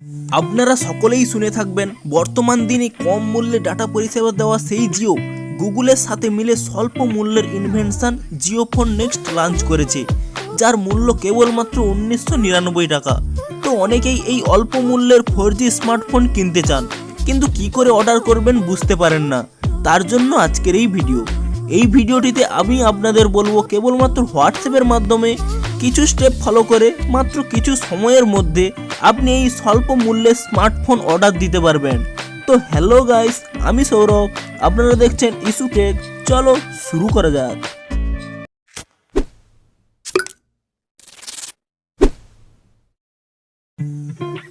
আপনারা সকলেই শুনে থাকবেন বর্তমান দিনে কম মূল্যে ডাটা পরিষেবা দেওয়া সেই জিও গুগলের সাথে মিলে স্বল্প মূল্যের invention Jio phone next launch করেছে, যার মূল্য কেবলমাত্র 1999 টাকা। তো অনেকেই এই অল্প মূল্যের 4G স্মার্টফোন কিনতে চান, কিন্তু কি করে অর্ডার করবেন বুঝতে পারেন না। তার জন্য আজকের এই ভিডিও। এই ভিডিওটিতে আমি আপনাদের বলবো কেবলমাত্র হোয়াটসঅ্যাপের মাধ্যমে কিছু স্টেপ ফলো করে মাত্র কিছু সময়ের মধ্যে আপনি এই স্বল্প মূল্যের স্মার্টফোন অর্ডার দিতে পারবেন। তো হ্যালো গাইস, আমি সৌরভ, আপনারা দেখছেন ইস্যু টেক। চলো শুরু করা যাক।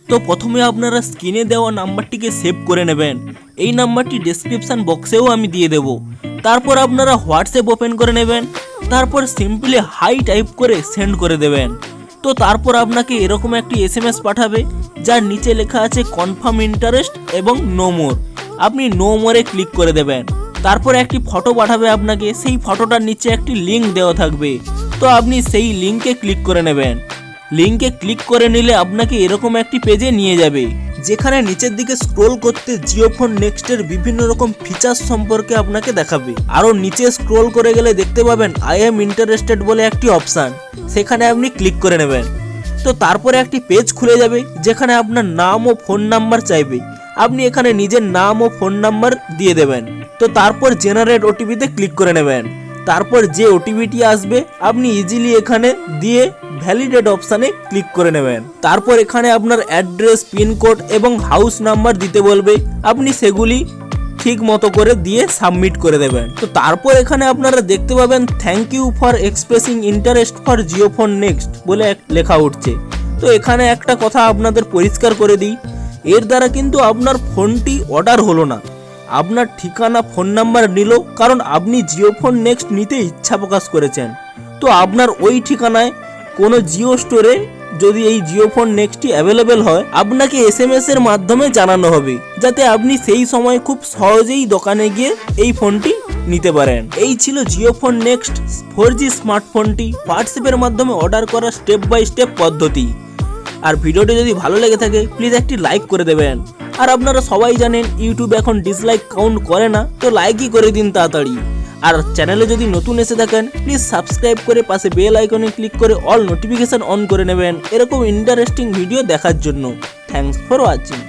তো প্রথমে আপনারা স্ক্রিনে দেওয়া নাম্বারটিকে সেভ করে নেবেন। এই নাম্বারটি ডেসক্রিপশন বক্সেও আমি দিয়ে দেব। তারপর আপনারা হোয়াটসঅ্যাপ ওপেন করে নেবেন, তারপর সিম্পলি হাই টাইপ করে সেন্ড করে দেবেন। তো তারপর আপনাকে এরকম একটি SMS পাঠাবে, যার নিচে লেখা আছে কনফার্ম ইন্টারেস্ট এবং নো মোর। আপনি নো মোরে ক্লিক করে দেবেন। তারপর একটি ফটো পাঠাবে আপনাকে, সেই ফটোটার নিচে একটি লিঙ্ক দেওয়া থাকবে। তো আপনি সেই লিঙ্কে ক্লিক করে নেবেন। লিঙ্কে ক্লিক করে নিলে আপনাকে এরকম একটি পেজে নিয়ে যাবে, যেখানে নিচের দিকে স্ক্রোল করতে জিও ফোন নেক্সটের বিভিন্ন রকম ফিচার্স সম্পর্কে আপনাকে দেখাবে। আরও নিচে স্ক্রোল করে গেলে দেখতে পাবেন আই এম ইন্টারেস্টেড বলে একটি অপশান, সেখানে আপনি ক্লিক করে নেবেন। তো তারপরে একটি পেজ খুলে যাবে, যেখানে আপনার নাম ও ফোন নাম্বার চাইবে। আপনি এখানে নিজের নাম ও ফোন নাম্বার দিয়ে দেবেন। তো তারপর জেনারেট ওটিপিতে ক্লিক করে নেবেন। তারপর যে ওটিপিটি আসবে আপনি ইজিলি এখানে দিয়ে ভ্যালিডেট অপশানে ক্লিক করে নেবেন। তারপর এখানে আপনার অ্যাড্রেস, পিনকোড এবং হাউস নাম্বার দিতে বলবে, আপনি সেগুলি ঠিক মতো করে দিয়ে সাবমিট করে দেবেন। তো তারপর এখানে আপনারা দেখতে পাবেন thank you for expressing interest for Jio phone next বলে লেখা উঠছে। তো এখানে একটা কথা আপনাদের পরিষ্কার করে দিই, এর দ্বারা কিন্তু আপনার ফোনটি অর্ডার হলো না, আপনার ঠিকানা ফোন নাম্বার নিল, কারণ আপনি জিও ফোন নেক্সট নিতে ইচ্ছা প্রকাশ করেছেন। তো আপনার ওই ঠিকানায় কোনো জিও স্টোরে যদি এই জিও ফোন নেক্সটটি অ্যাভেলেবেল হয়, আপনাকে SMS এর মাধ্যমে জানানো হবে, যাতে আপনি সেই সময় খুব সহজেই দোকানে গিয়ে এই ফোনটি নিতে পারেন। এই ছিল জিও ফোন নেক্সট 4G স্মার্টফোনটি হোয়াটসঅ্যাপের মাধ্যমে অর্ডার করা স্টেপ বাই স্টেপ পদ্ধতি। আর ভিডিওটি যদি ভালো লেগে থাকে প্লিজ একটি লাইক করে দেবেন। আর আপনারা সবাই জানেন ইউটিউব এখন ডিসলাইক কাউন্ট করে না, তো লাইকই করে দিন তাড়াতাড়ি। আর চ্যানেলে যদি নতুন এসে থাকেন প্লিজ সাবস্ক্রাইব করে পাশে বেল আইকনে ক্লিক করে অল নোটিফিকেশন অন করে নেবেন এরকম ইন্টারেস্টিং ভিডিও দেখার জন্য। Thanks for watching.